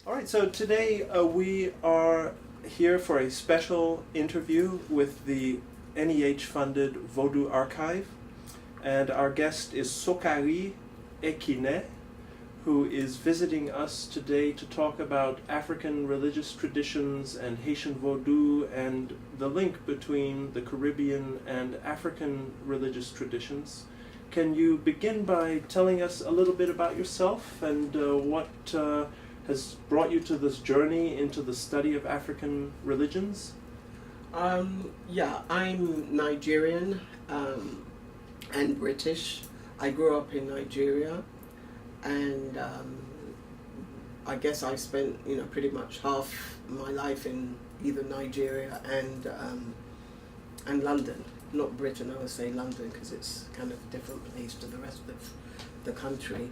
All right, so today we are here for a special interview with the NEH-funded Vodou Archive, and our guest is Sokari Ekine, who is visiting us today to talk about African religious traditions and Haitian Vodou and the link between the Caribbean and African religious traditions. Can you begin by telling us a little bit about yourself and what has brought you to this journey into the study of African religions? Yeah, I'm Nigerian and British. I grew up in Nigeria, and I guess I spent pretty much half my life in either Nigeria and London. Not Britain, I would say London because it's kind of a different place to the rest of the country.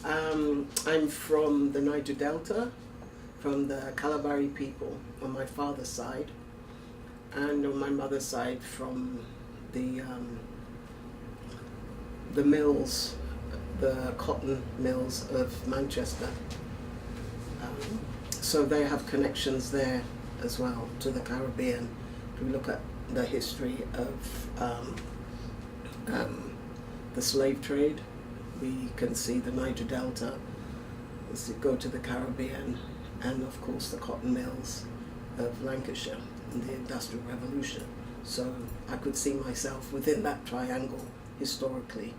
I'm from the Niger Delta, from the Kalabari people on my father's side, and on my mother's side from the mills, the cotton mills of Manchester. So they have connections there as well to the Caribbean. If we look at the history of the slave trade, we can see the Niger Delta, as we go to the Caribbean, and of course the cotton mills of Lancashire in the Industrial Revolution. So I could see myself within that triangle historically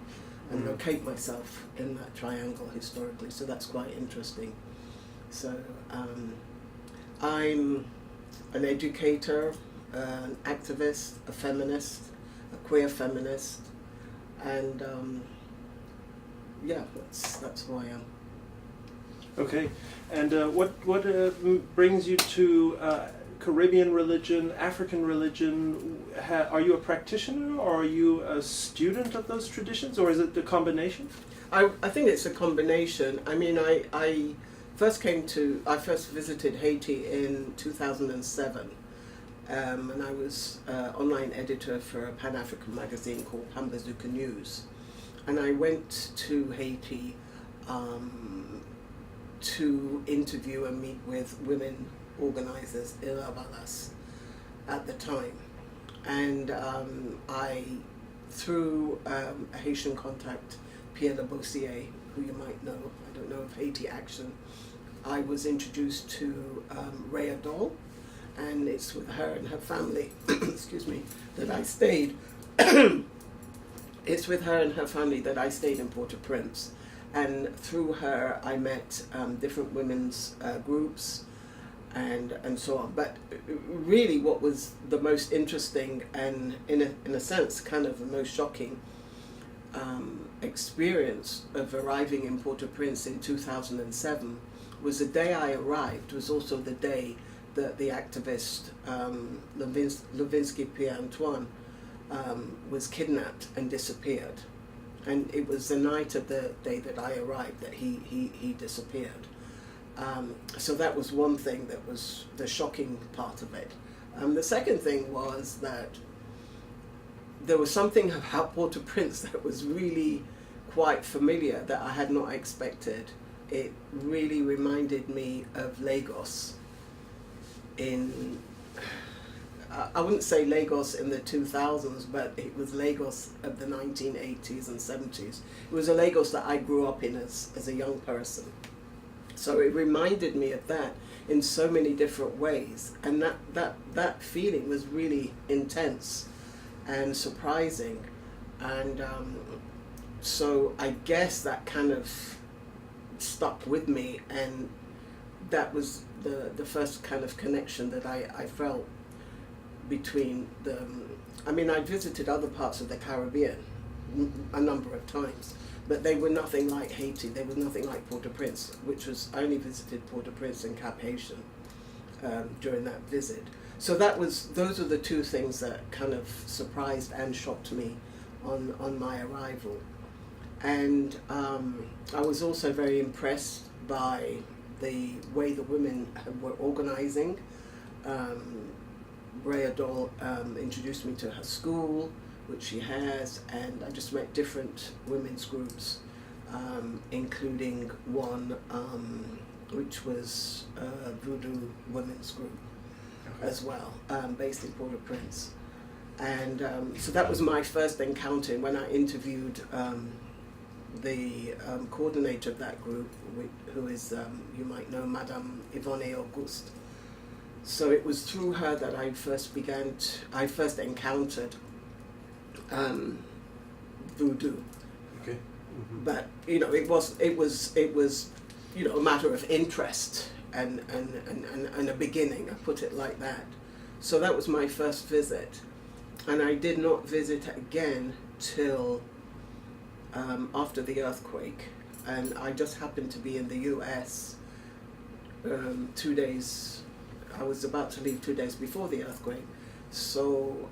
and locate myself in that triangle historically. So that's quite interesting. So I'm an educator, an activist, a feminist, a queer feminist, and that's who I am. Okay, and what brings you to Caribbean religion, African religion? Are you a practitioner, or are you a student of those traditions, or is it the combination? I think it's a combination. I mean, I first visited Haiti in 2007, and I was online editor for a Pan-African magazine called Pambazuka News. And I went to Haiti to interview and meet with women organizers in Avalas at the time. And through a Haitian contact, Pierre Labossiere, who you might know, I don't know of Haiti Action, I was introduced to Rhea Doll, and it's with her and her family, excuse me, that I stayed. It's with her and her family that I stayed in Port-au-Prince, and through her I met different women's groups and so on. But really what was the most interesting and in a sense kind of the most shocking experience of arriving in Port-au-Prince in 2007 was the day I arrived was also the day that the activist Levinsky Pierre-Antoine was kidnapped and disappeared. And it was the night of the day that I arrived that he disappeared. So that was one thing that was the shocking part of it. The second thing was that there was something about Port-au-Prince that was really quite familiar that I had not expected. It really reminded me of Lagos I wouldn't say Lagos in the 2000s, but it was Lagos of the 1980s and 70s. It was a Lagos that I grew up in as a young person. So it reminded me of that in so many different ways. And that feeling was really intense and surprising. And so I guess that kind of stuck with me, and that was the first kind of connection that I felt between I mean, I visited other parts of the Caribbean a number of times, but they were nothing like Haiti. They were nothing like Port-au-Prince, I only visited Port-au-Prince and Cap Haitian during that visit. So those are the two things that kind of surprised and shocked me on my arrival. And I was also very impressed by the way the women were organizing. Rhea Doll introduced me to her school, which she has, and I just met different women's groups, including one which was a voodoo women's group as well, based in Port-au-Prince. And so that was my first encounter when I interviewed the coordinator of that group, who is, you might know, Madame Yvonne Auguste. So it was through her that I first encountered voodoo. Okay. Mm-hmm. But you know, it was you know, a matter of interest and a beginning. I put it like that. So that was my first visit, and I did not visit again till after the earthquake, and I just happened to be in the U.S. 2 days. I was about to leave 2 days before the earthquake, so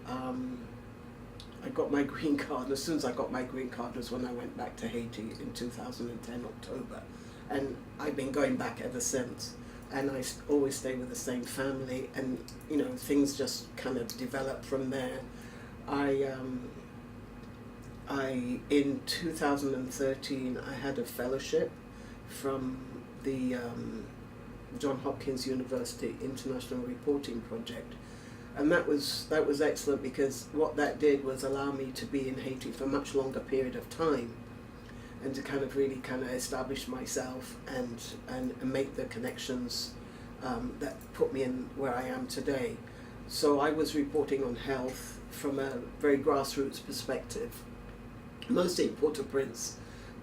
I got my green card. As soon as I got my green card was when I went back to Haiti in 2010 October, and I've been going back ever since. And I always stay with the same family, and you know, things just kind of developed from there. In 2013 I had a fellowship from the Johns Hopkins University International Reporting Project, and that was excellent, because what that did was allow me to be in Haiti for a much longer period of time, and to kind of really kind of establish myself and make the connections that put me in where I am today. So I was reporting on health from a very grassroots perspective, mostly in Port-au-Prince,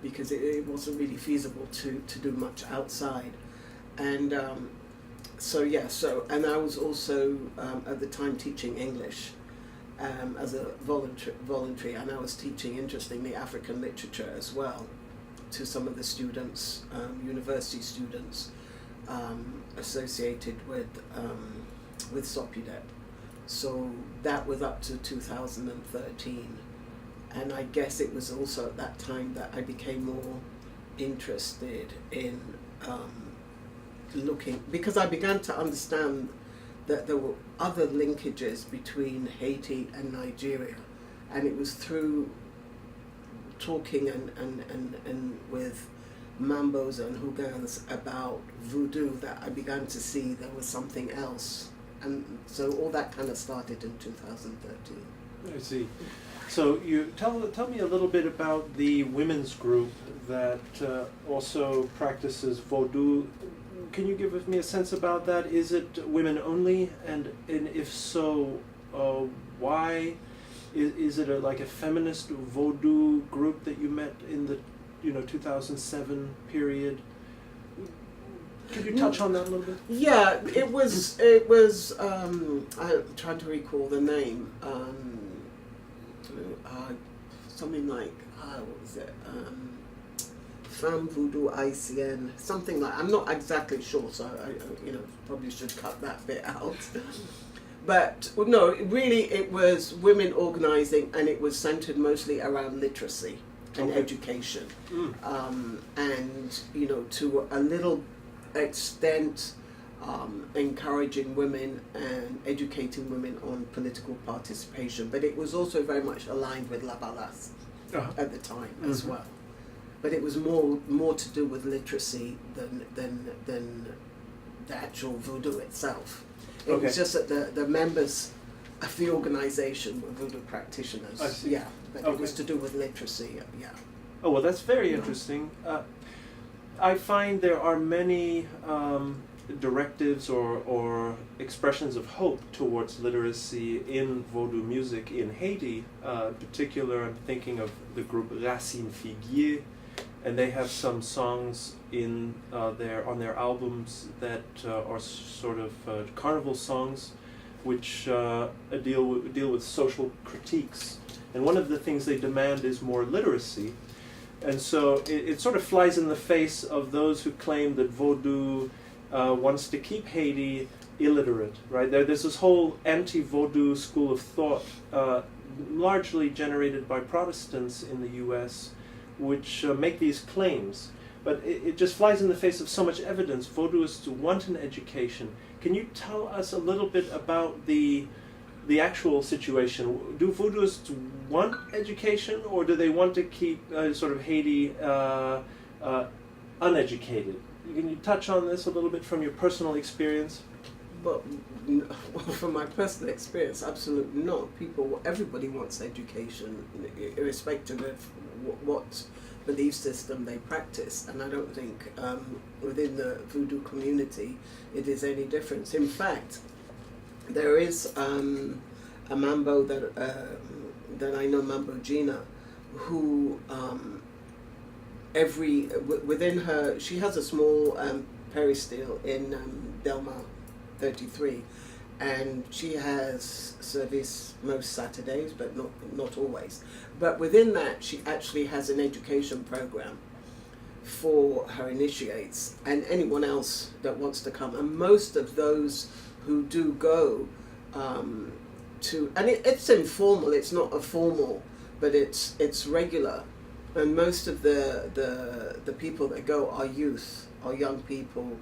because it wasn't really feasible to do much outside. And and I was also at the time teaching English as a voluntary, and I was teaching, interestingly, African literature as well to some of the students, university students associated with SOPUDEP. So that was up to 2013, and I guess it was also at that time that I became more interested in looking, because I began to understand that there were other linkages between Haiti and Nigeria, and it was through talking and with Mambos and Hougans about voodoo that I began to see there was something else, and so all that kind of started in 2013. I see. So you tell me a little bit about the women's group that also practices Vodou. Can you give me a sense about that? Is it women only, and if so, why? Is it like a feminist Vodou group that you met in the 2007 period? Could you touch on that a little bit? Yeah, it was. I'm trying to recall the name. Something like what was it? Femme Voodoo ICN, something like. I'm not exactly sure, so I probably should cut that bit out. But no, really, it was women organising, and it was centred mostly around literacy and education, and to a little extent, encouraging women and educating women on political participation. But it was also very much aligned with La Balas at the time as well. But it was more to do with literacy than the actual voodoo itself. It was just that the members of the organisation were voodoo practitioners. I see. Yeah, but it was to do with literacy. Yeah. Oh well, that's very interesting. I find there are many directives or expressions of hope towards literacy in Vodou music in Haiti. In particular, I'm thinking of the group Racine Figuier, and they have some songs on their albums that are sort of carnival songs, which deal with social critiques. And one of the things they demand is more literacy. And so it sort of flies in the face of those who claim that Vodou wants to keep Haiti illiterate, right? There's this whole anti-Vodou school of thought, largely generated by Protestants in the U.S., which make these claims. But it just flies in the face of so much evidence. Vodouists want an education. Can you tell us a little bit about the actual situation? Do Vodouists want education, or do they want to keep sort of Haiti uneducated? Can you touch on this a little bit from your personal experience? But from my personal experience, absolutely not. Everybody wants education, irrespective of what belief system they practice, and I don't think within the voodoo community it is any different. In fact, there is a Mambo that I know, Mambo Gina, who within her, she has a small peristyle in Delma 33, and she has service most Saturdays, but not always. But within that, she actually has an education program for her initiates and anyone else that wants to come. And most of those who do go it's informal, it's not a formal, but it's regular. And most of the people that go are youth, are young people,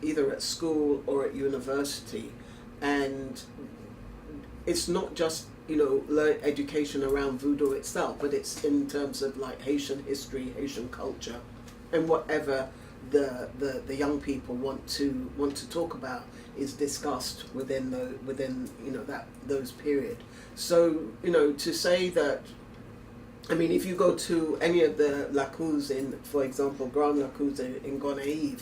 either at school or at university. And it's not just, learn education around voodoo itself, but it's in terms of like Haitian history, Haitian culture, and whatever the young people want to talk about is discussed within those period. So to say that, if you go to any of the lacus in, for example, Grand Lacus in Gonaïve,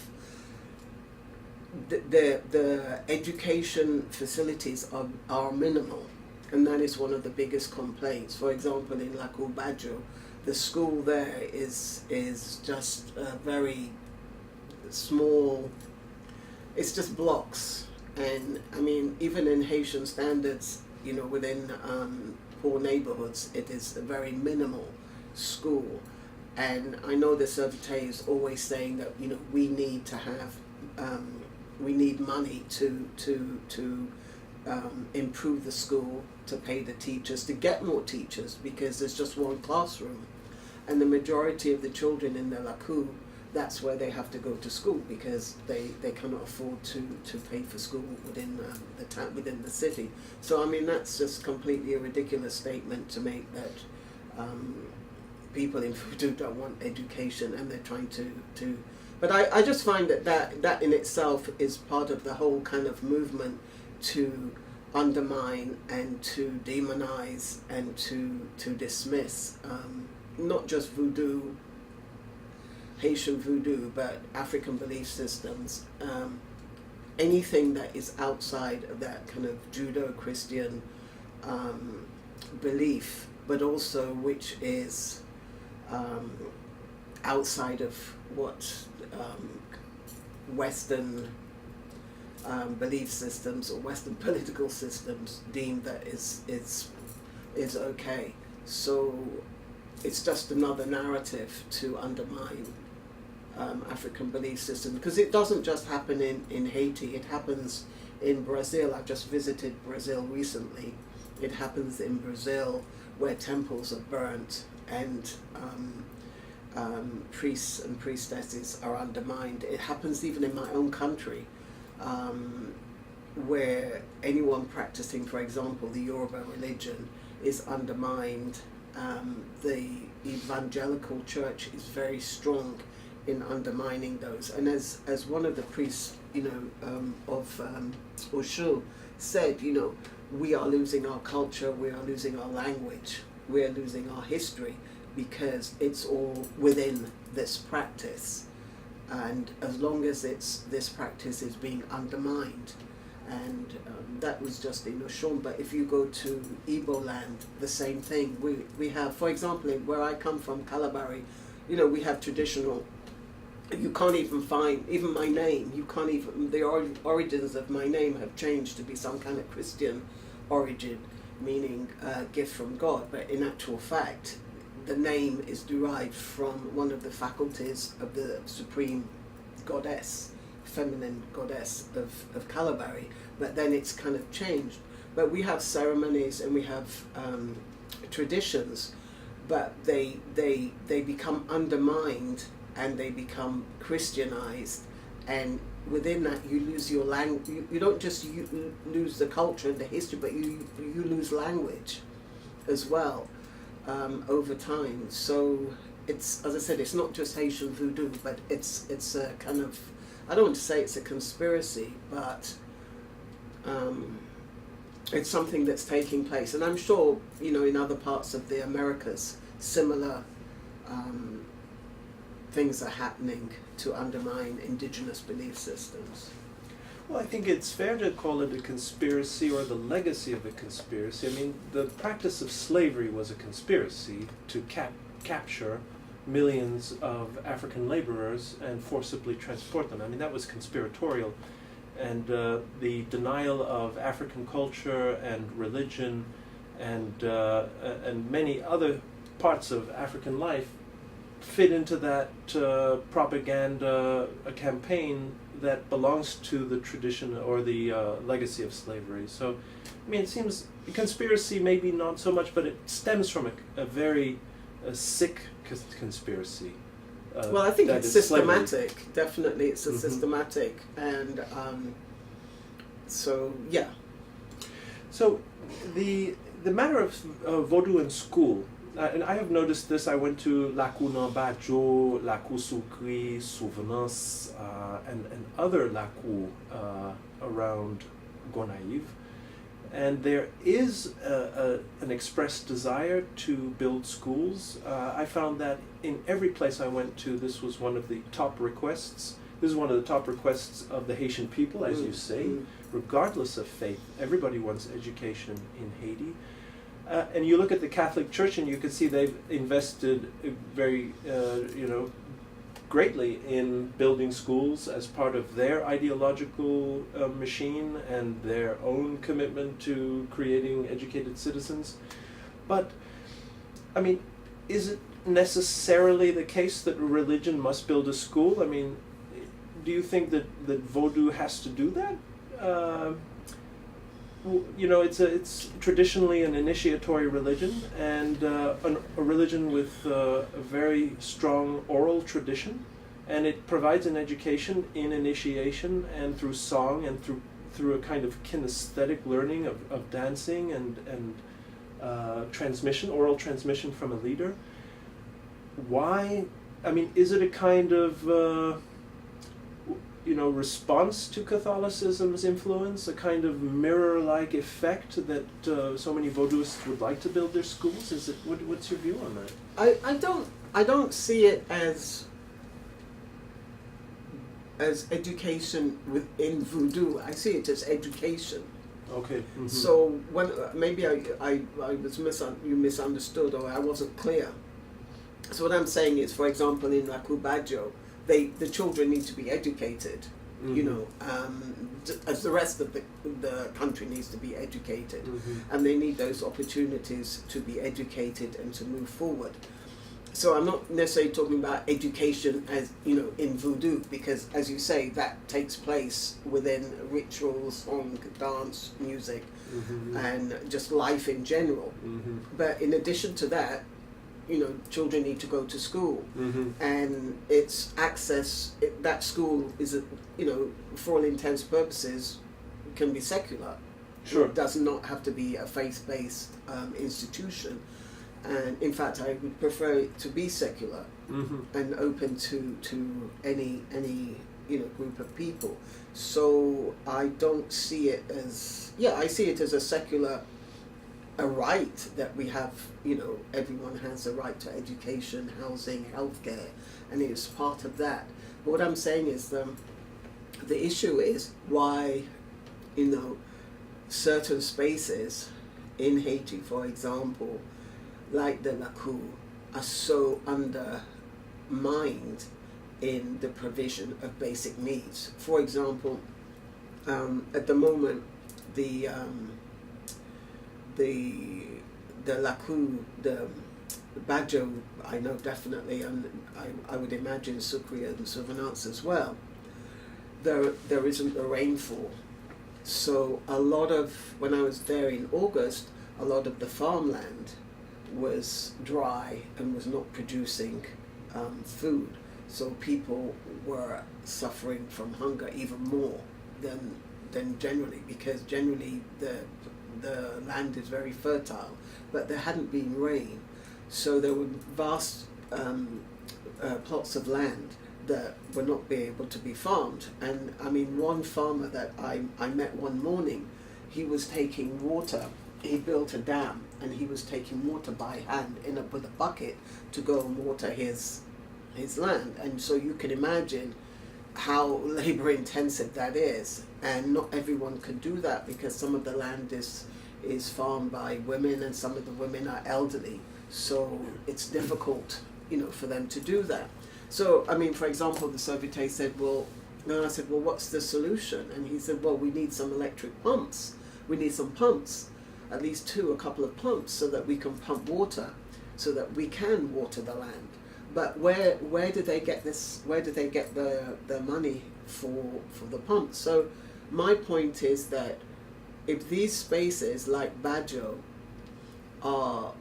the education facilities are minimal, and that is one of the biggest complaints. For example, in Lacu Bajo, the school there is just very small. It's just blocks, and even in Haitian standards, within poor neighborhoods, it is a very minimal school. And I know the Servite is always saying that we need to have we need money to improve the school, to pay the teachers, to get more teachers, because there's just one classroom, and the majority of the children in the Lacu, that's where they have to go to school, because they cannot afford to pay for school within the town, within the city. So that's just completely a ridiculous statement to make, that people in voodoo don't want education, and they're trying to but I just find that in itself is part of the whole kind of movement to undermine and to demonize and to dismiss not just voodoo, Haitian voodoo, but African belief systems, anything that is outside of that kind of Judeo-Christian belief, but also which is outside of what Western belief systems or Western political systems deem that is okay. So it's just another narrative to undermine African belief system, because it doesn't just happen in Haiti, it happens in Brazil. I've just visited Brazil recently. It happens in Brazil, where temples are burnt and priests and priestesses are undermined. It happens even in my own country, where anyone practicing, for example, the Yoruba religion is undermined. The evangelical church is very strong in undermining those. And as one of the priests, of Osho said, we are losing our culture, we are losing our language, we are losing our history, because it's all within this practice. And as long as this practice is being undermined, and that was just in Oshun. But if you go to Igbo land, the same thing. We have, for example, where I come from, Calabari, we have traditional. You can't even find, even my name, the origins of my name have changed to be some kind of Christian origin, meaning gift from God. But in actual fact, the name is derived from one of the faculties of the supreme goddess, feminine goddess of Calabari, but then it's kind of changed. But we have ceremonies and we have traditions, but they become undermined and they become Christianized, and within that you lose your language. You don't just lose the culture and the history, but you lose language as well over time. So it's, as I said, it's not just Haitian voodoo, but it's a kind of, I don't want to say it's a conspiracy, but it's something that's taking place. And I'm sure, in other parts of the Americas, similar things are happening to undermine indigenous belief systems. Well, I think it's fair to call it a conspiracy or the legacy of a conspiracy. I mean, the practice of slavery was a conspiracy to capture millions of African laborers and forcibly transport them. I mean, that was conspiratorial. And the denial of African culture and religion and many other parts of African life fit into that propaganda campaign that belongs to the tradition or the legacy of slavery. So, I mean, it seems conspiracy maybe not so much, but it stems from a very sick conspiracy. Well, I think it's systematic. Slavery. Definitely, it's a systematic, and so yeah. So, the matter of Vodou in school. And I have noticed this. I went to La Cour Nambajo, La Cour Sokari, Souvenance, and other La Cour around Gonaïve. And there is an expressed desire to build schools. I found that in every place I went to, this was one of the top requests. This is one of the top requests of the Haitian people, as you say, regardless of faith. Everybody wants education in Haiti. And you look at the Catholic Church, and you can see they've invested very, greatly in building schools as part of their ideological machine and their own commitment to creating educated citizens. But, I mean, is it necessarily the case that religion must build a school? I mean, do you think that Vodou has to do that? It's traditionally an initiatory religion, and a religion with a very strong oral tradition, and it provides an education in initiation and through song and through a kind of kinesthetic learning of dancing and transmission, oral transmission from a leader. Why? I mean, is it a kind of response to Catholicism's influence, a kind of mirror-like effect that so many Vodouists would like to build their schools? Is it? What's your view on that? I don't see it as education within voodoo. I see it as education. Okay. Mm-hmm. So when maybe I was you misunderstood, or I wasn't clear. So what I'm saying is, for example, in La Cubajo, the children need to be educated, as the rest of the country needs to be educated, and they need those opportunities to be educated and to move forward. So I'm not necessarily talking about education as, in voodoo, because, as you say, that takes place within rituals, song, dance, music, and just life in general. But in addition to that, children need to go to school, and its access, that school is, for all intents and purposes, can be secular. Sure. It does not have to be a faith-based institution, and in fact, I would prefer it to be secular and open to any group of people. So I don't see it as I see it as a secular. A right that we have, everyone has a right to education, housing, healthcare, and it's part of that. But what I'm saying is the issue is why, certain spaces in Haiti, for example, like the Lakou, are so undermined in the provision of basic needs. For example, at the moment, the Lakou, the Bajo, I know definitely, and I would imagine Sokari and Souvenance as well. There isn't a rainfall, so a lot of, when I was there in August, a lot of the farmland was dry and was not producing food. So people were suffering from hunger even more than generally, because generally the land is very fertile, but there hadn't been rain. So there were vast plots of land that were not be able to be farmed. And I mean, one farmer that I met one morning, he was taking water. He built a dam, and he was taking water by hand with a bucket to go and water his land. And so you can imagine how labor intensive that is. And not everyone can do that, because some of the land is farmed by women, and some of the women are elderly. So it's difficult, for them to do that. So, I mean, for example, the servitor said, then I said, well, what's the solution? And he said, well, we need some electric pumps. We need some pumps, at least a couple of pumps, so that we can pump water, so that we can water the land. But where do they get this? Where do they get the money for the pumps? So my point is that if these spaces like Bajo are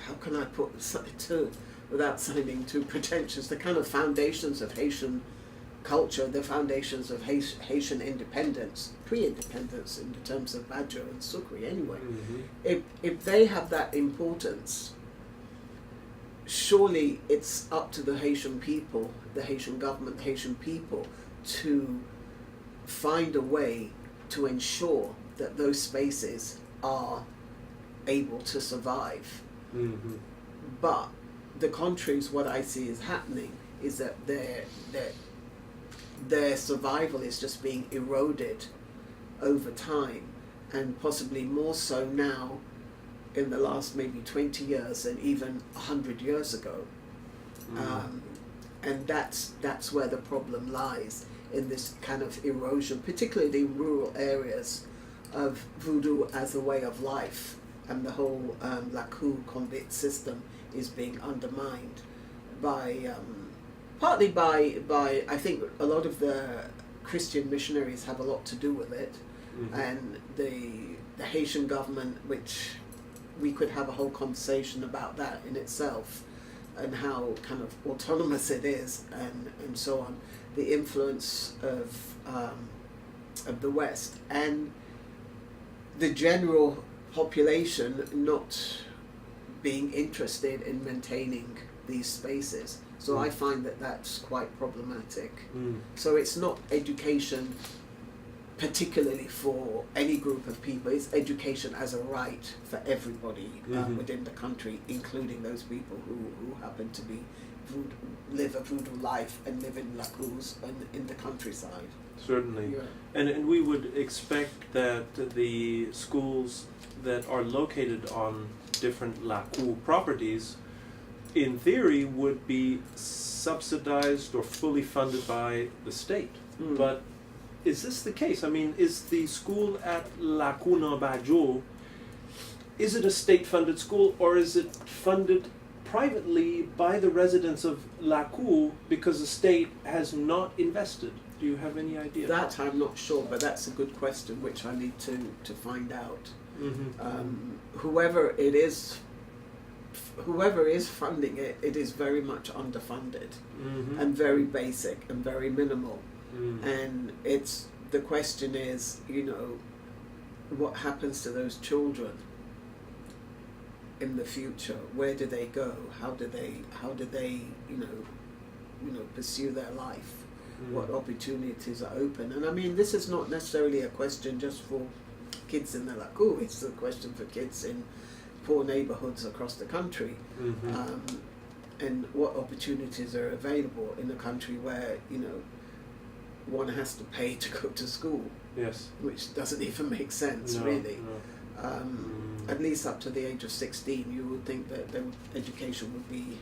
how can I put it without sounding too pretentious, the kind of foundations of Haitian culture, the foundations of Haitian independence, pre-independence in the terms of Bajo and Sokari anyway. Mm-hmm. If they have that importance, surely it's up to the Haitian people, the Haitian government, the Haitian people, to find a way to ensure that those spaces are able to survive. Mm-hmm. But the contrary is what I see is happening, is that their survival is just being eroded over time, and possibly more so now in the last maybe 20 years than even 100 years ago. And that's where the problem lies, in this kind of erosion, particularly in rural areas, of voodoo as a way of life, and the whole Lakou convict system is being undermined partly by I think a lot of the Christian missionaries have a lot to do with it. Mm-hmm. And the Haitian government, which we could have a whole conversation about that in itself, and how kind of autonomous it is, and so on, the influence of the West, and the general population not being interested in maintaining these spaces. So I find that that's quite problematic. So it's not education particularly for any group of people, it's education as a right for everybody within the country, including those people who happen to be live a voodoo life and live in Lakous and in the countryside. Certainly. Yeah. And we would expect that the schools that are located on different Lakou properties, in theory, would be subsidized or fully funded by the state. But is this the case? I mean, is the school at Lakou Bajo, is it a state-funded school, or is it funded privately by the residents of Lakou because the state has not invested? Do you have any idea? That I'm not sure, but that's a good question which I need to find out. Whoever is funding it, it is very much underfunded and very basic and very minimal. And the question is, what happens to those children in the future? Where do they go? How do they pursue their life? What opportunities are open? And I mean, this is not necessarily a question just for kids in the Lakou, it's a question for kids in poor neighborhoods across the country. And what opportunities are available in a country where, one has to pay to go to school. Yes. Which doesn't even make sense, really. No. At least up to the age of 16, you would think that the education would be,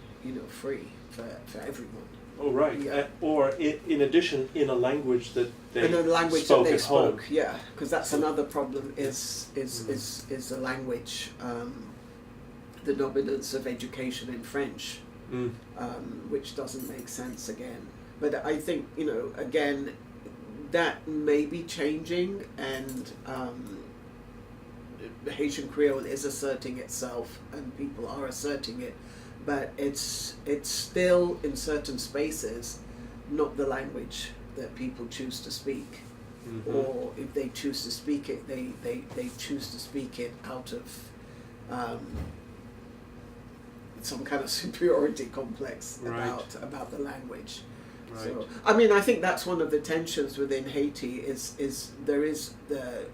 free for everyone. Oh, right. Yeah. Or in addition, in a language that they spoke at home. Yeah, because that's another problem. Is the language, the dominance of education in French, which doesn't make sense again. But I think, again, that may be changing, and Haitian Creole is asserting itself, and people are asserting it, but it's still, in certain spaces, not the language that people choose to speak. Or if they choose to speak it, they choose to speak it out of some kind of superiority complex Right. about the language. Right. So I mean, I think that's one of the tensions within Haiti is there is the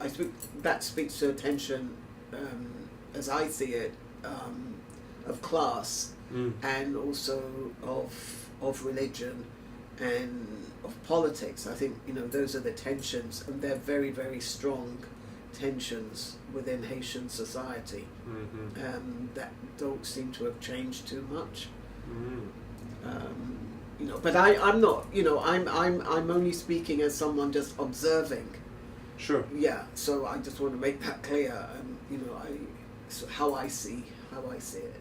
I think that speaks to a tension, as I see it, of class and also of religion and of politics. I think, you know, those are the tensions, and they're very, very strong tensions within Haitian society that don't seem to have changed too much. You know, but I'm not. You know, I'm only speaking as someone just observing. Sure. Yeah. So I just want to make that clear. You know, how I see it.